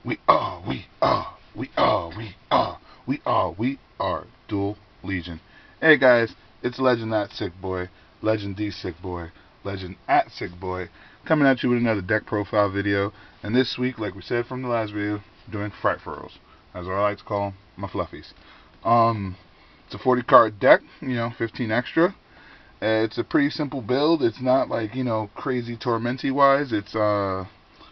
We are Duel Legion. Hey guys, it's Legend at Sick Boy, Legend D Sick Boy, Legend at Sick Boy, coming at you with another deck profile video. And this week, like we said from the last video, doing Frightfurs, as I like to call them, my fluffies. It's a 40 card deck, 15 extra. It's a pretty simple build. It's not like, crazy Tormenty wise. It's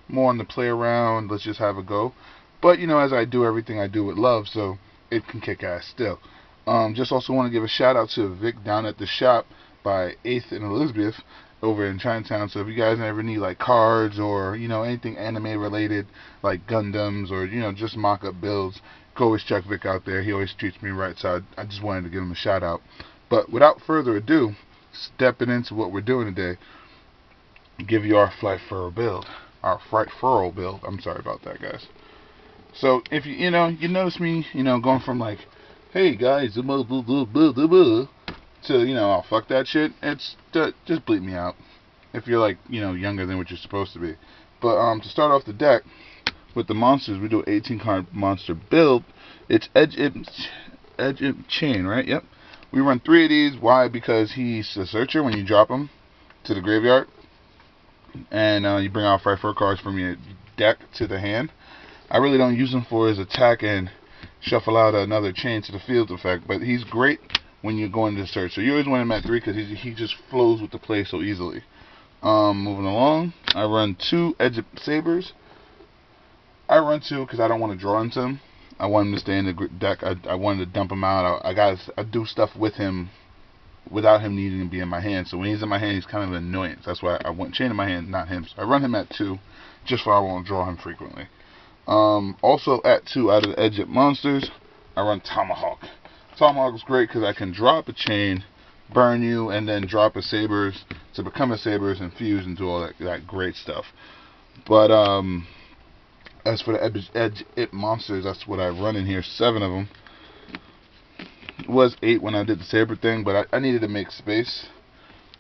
more on the play around, let's just have a go. But, as I do everything I do with love, so it can kick ass still. Just also want to give a shout out to Vic down at the shop by 8th and Elizabeth over in Chinatown. So if you guys ever need like cards or, anything anime related, like Gundams or, just mock-up builds, you can always check Vic out there. He always treats me right, so I just wanted to give him a shout out. But without further ado, stepping into what we're doing today, give you our Frightfur build. Our Frightfur build. I'm sorry about that, guys. So if you notice me, going from like, hey guys, to oh fuck that shit, it's just bleep me out if you're like, younger than what you're supposed to be. But to start off the deck with the monsters, we do an 18 card monster build. It's Edge Chain, right? Yep. We run 3 of these. Why? Because he's a searcher when you drop him to the graveyard, and you bring out Frightfur cards from your deck to the hand. I really don't use him for his attack and shuffle out another chain to the field effect, but he's great when you're going to search. So you always want him at 3 because he just flows with the play so easily. Moving along, I run 2 Edge Sabers. I run 2 because I don't want to draw into him. I want him to stay in the deck. I wanted to dump him out. I do stuff with him without him needing to be in my hand. So when he's in my hand, he's kind of an annoyance. That's why I want chain in my hand, not him. So I run him at 2, just so I won't draw him frequently. Also at 2 out of the Edge monsters, I run Tomahawk. Tomahawk is great because I can drop a chain, burn you, and then drop a Sabers to become a Sabers and fuse and do all that great stuff. But as for the Edge monsters, that's what I run in here. 7 of them. It was 8 when I did the Saber thing, but I needed to make space,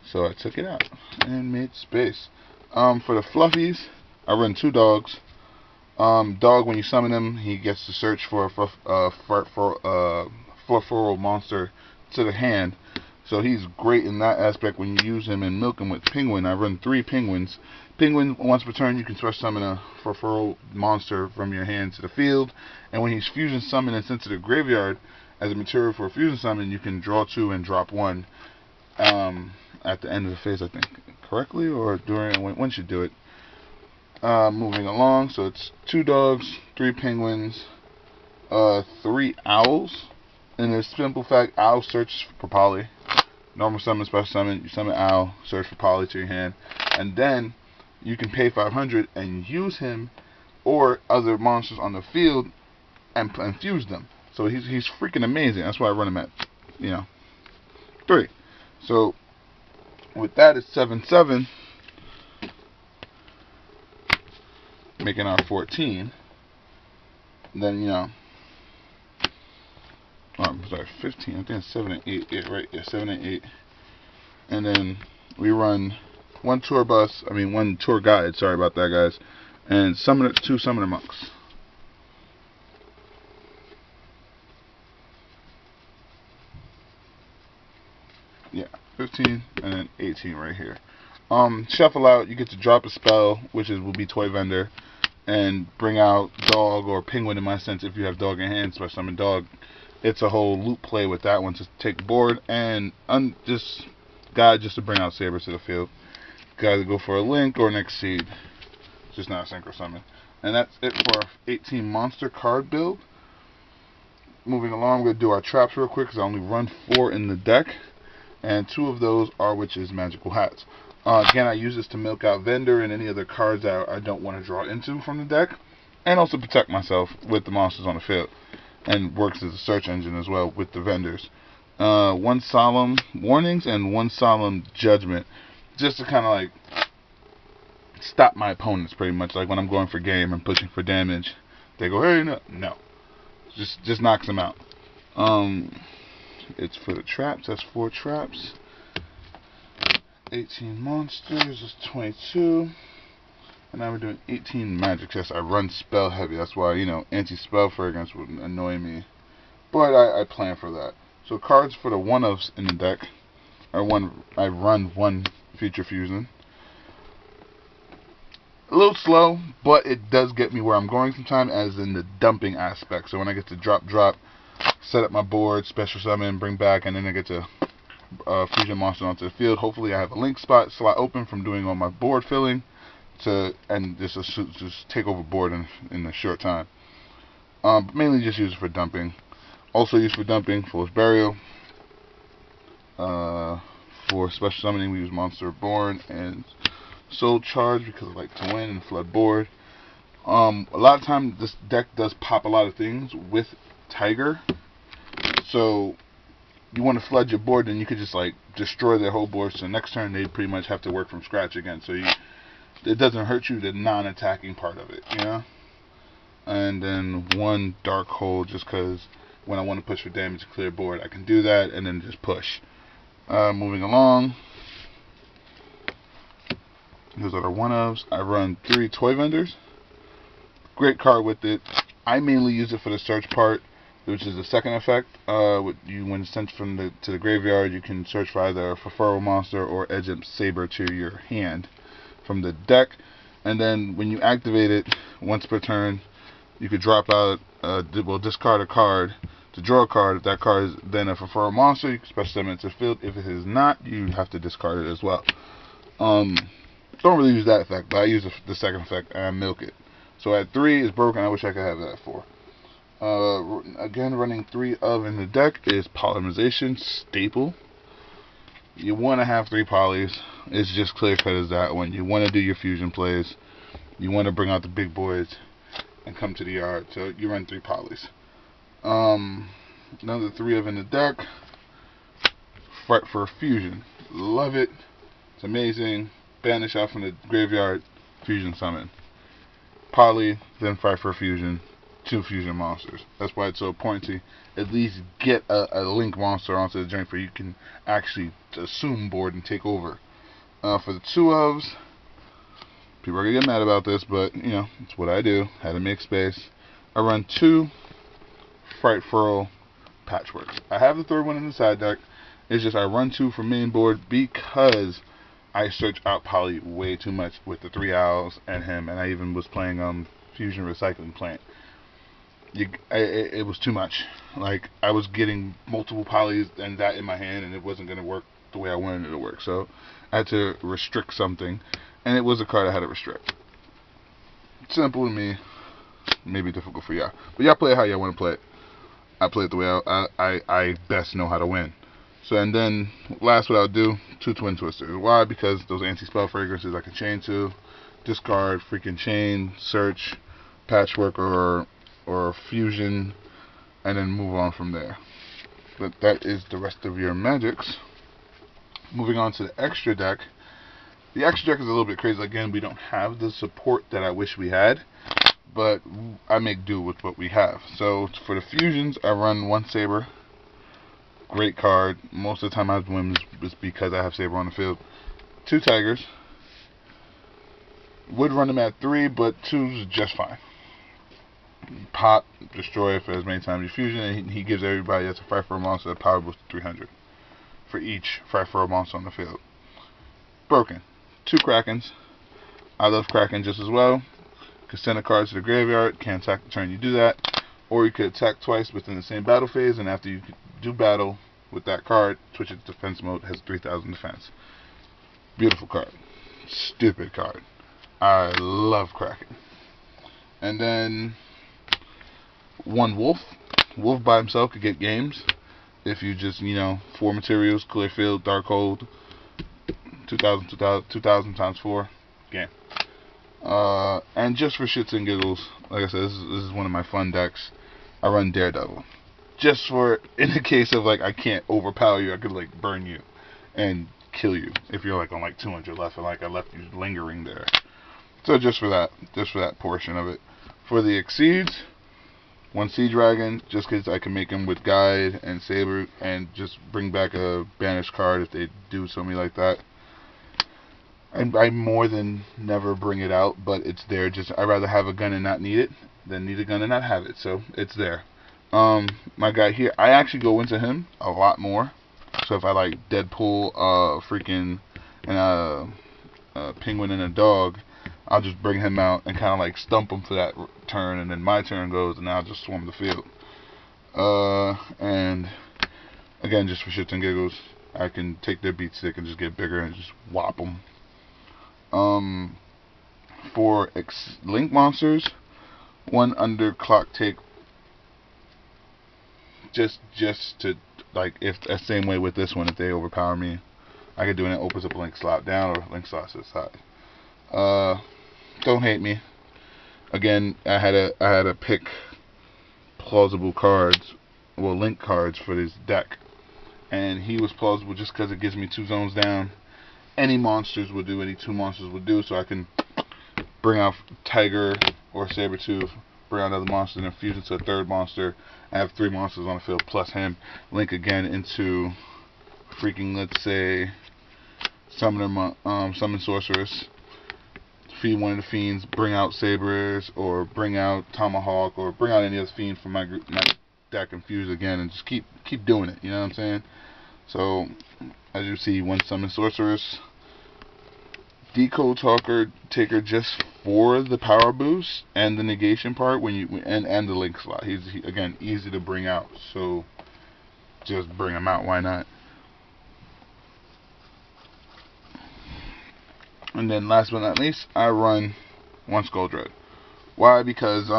so I took it out and made space. For the fluffies, I run 2 dogs. Dog, when you summon him, he gets to search for a Frightfur monster to the hand. So he's great in that aspect when you use him and milk him with Penguin. I run 3 penguins. Penguin, once per turn, you can special summon a Frightfur monster from your hand to the field. And when he's fusion summoned and sent to the graveyard as a material for a fusion summon, you can draw 2 and drop 1 at the end of the phase, I think. Correctly? Or during, once you do it. Moving along, so it's 2 dogs, 3 penguins, 3 owls. And the simple fact, owl searches for poly. Normal summon, special summon, you summon owl, search for poly to your hand, and then you can pay 500 and use him or other monsters on the field and fuse them. So he's freaking amazing. That's why I run him at 3. So with that, it's 7/7. Making our 14. Then, I'm sorry, 15. I think it's 7 and 8. Yeah, right. Yeah, 7 and 8. And then we run 1 tour guide. Sorry about that, guys. And 2 summoner monks. Yeah, 15 and then 18 right here. Shuffle out. You get to drop a spell, which will be Toy Vendor, and bring out dog or penguin in my sense if you have dog in hand, so I summon dog. It's a whole loop play with that one to take board and just to bring out Sabers to the field. Gotta go for a link or an exceed. It's just not a synchro summon. And that's it for our 18 monster card build. Moving along, we're gonna do our traps real quick because I only run 4 in the deck, and 2 of those are Witch's Magical Hats. Again, I use this to milk out Vendor and any other cards that I don't want to draw into from the deck, and also protect myself with the monsters on the field, and works as a search engine as well with the vendors. 1 Solemn Warnings and 1 Solemn Judgment, just to kind of like stop my opponents pretty much. Like when I'm going for game and pushing for damage, they go, hey, no. Just knocks them out. It's for the traps. That's 4 traps. 18 monsters is 22. And now we're doing 18 magic. Yes, I run spell heavy. That's why, you know, anti-spell fragrance would annoy me. But I plan for that. So cards for the one-ofs in the deck are I run one Future Fusion. A little slow, but it does get me where I'm going sometimes, as in the dumping aspect. So when I get to drop, set up my board, special summon, bring back, and then I get to fusion monster onto the field. Hopefully I have a link slot open from doing all my board filling, and just take over board in a short time. But mainly just use it for dumping. Also used for dumping, Fool's Burial. For special summoning, we use Monster Born and Soul Charge because I like to win and flood board. A lot of times this deck does pop a lot of things with Tiger, so you want to flood your board, then you could just like destroy their whole board. So next turn they pretty much have to work from scratch again. So it doesn't hurt you, the non-attacking part of it, you know. And then one Dark Hole, just because when I want to push for damage to clear board, I can do that and then just push. Moving along, those are the one-ofs. I run 3 Toy Vendors. Great card with it. I mainly use it for the search part, which is the second effect. When sent to the graveyard, you can search for either a Frightfur monster or Edge Imp Saber to your hand from the deck. And then when you activate it, once per turn, you could drop out, discard a card to draw a card. If that card is then a Frightfur monster, you can special summon it to the field. If it is not, you have to discard it as well. Don't really use that effect, but I use the second effect and I milk it. So at 3 is broken. I wish I could have that at 4. Again, running 3 of in the deck is Polymerization, staple. You want to have 3 polys. It's just clear cut as that one. You want to do your fusion plays. You want to bring out the big boys and come to the yard. So you run 3 polys. Another 3 of in the deck. Frightfur Fusion. Love it. It's amazing. Banish out from the graveyard. Fusion summon. Poly, then Frightfur Fusion. 2 fusion monsters. That's why it's so important to at least get a link monster onto the joint where you can actually assume board and take over. For the 2-ofs, people are gonna get mad about this, but you know, it's what I do. Had to make space. I run 2 Frightfur Patchworks. I have the 3rd one in the side deck. It's just I run 2 for main board because I search out Poly way too much with the 3 owls and him, and I even was playing Fusion Recycling Plant. It was too much. Like, I was getting multiple polys and that in my hand, and it wasn't going to work the way I wanted it to work. So I had to restrict something, and it was a card I had to restrict. Simple to me, maybe difficult for y'all, but y'all play it how y'all want to play it. I play it the way I best know how to win. So, and then last, what I'll do, 2 Twin Twisters. Why? Because those anti-spell fragrances I can chain to, discard, freaking chain, search, patchwork, or fusion, and then move on from there. But that is the rest of your magics. Moving on to the extra deck. The extra deck is a little bit crazy. Again, we don't have the support that I wish we had, but I make do with what we have. So for the fusions, I run 1 Saber. Great card. Most of the time I win is because I have Saber on the field. 2 Tigers. Would run them at 3, but 2's is just fine. Pop, destroy it for as many times you fusion, and he gives everybody that's a Frightfur monster a power boost to 300 for each Frightfur monster on the field. Broken. 2 Krakens. I love Kraken just as well. You can send a card to the graveyard, can't attack the turn you do that, or you could attack twice within the same battle phase, and after you do battle with that card, switch it to defense mode, has 3000 defense. Beautiful card. Stupid card. I love Kraken. And then 1 Wolf. Wolf by himself could get games if you just, 4 materials, clear field, dark hold, 2000 times 4, game. And just for shits and giggles, like I said, this is one of my fun decks. I run Daredevil. Just for, in the case of like I can't overpower you, I could like burn you and kill you if you're like on like 200 left and like I left you lingering there. So just for that portion of it. For the Exceeds, 1 Sea Dragon, just because I can make him with Guide and Saber and just bring back a banished card if they do something like that. I more than never bring it out, but it's there. Just I'd rather have a gun and not need it than need a gun and not have it. So it's there. My guy here, I actually go into him a lot more. So if I like Deadpool, freaking, and a penguin and a dog, I'll just bring him out and kind of like stump him for that turn, and then my turn goes, and I'll just swarm the field. And again, just for shits and giggles, I can take their beat stick and just get bigger and just whop them. For link monsters, one under clock take, just to, like, if the same way with this one, if they overpower me, I could do it, and it opens up a link slot down or link slot to the side. Don't hate me. Again, I had to pick plausible cards, well, link cards for this deck, and he was plausible just because it gives me 2 zones down. Any monsters will do, any 2 monsters will do, so I can bring out Tiger or Sabretooth, bring out another monster, and then fuse into a 3rd monster. I have 3 monsters on the field plus him. Link again into freaking, let's say, Summon Sorceress. Feed one of the fiends, bring out Sabers, or bring out Tomahawk, or bring out any other fiend from my deck and fuse again, and just keep doing it. You know what I'm saying? So, as you see, one Summon Sorceress, Decode Talker Taker just for the power boost and the negation part when you and the link slot. He's again easy to bring out, so just bring him out. Why not? And then last but not least, I run 1 Skull Dread. Why? Because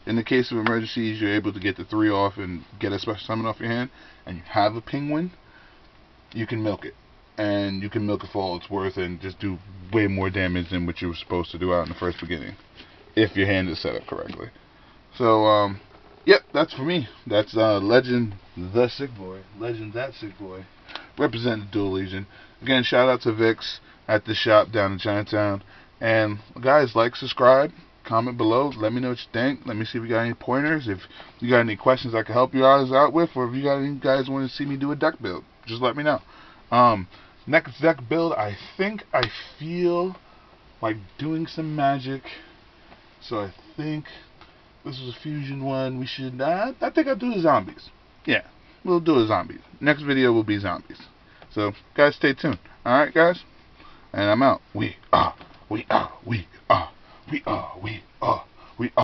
in the case of emergencies, you're able to get the 3 off and get a special summon off your hand, and you have a penguin, you can milk it. And you can milk it for all it's worth and just do way more damage than what you were supposed to do out in the first beginning, if your hand is set up correctly. So, yep, that's for me. That's Legend the Sick Boy. Legend that Sick Boy. Representing the Duel Legion. Again, shout out to Vix at the shop down in Chinatown. And guys, like, subscribe, comment below, let me know what you think. Let me see if you got any pointers, if you got any questions I can help you guys out with, or if you got any guys want to see me do a deck build, just let me know. Next deck build, I think I feel like doing some magic, so I think this is a fusion one. We should, I think I'll do the zombies. Yeah, we'll do a zombies. Next video will be zombies. So guys, stay tuned. Alright guys, and I'm out. We are.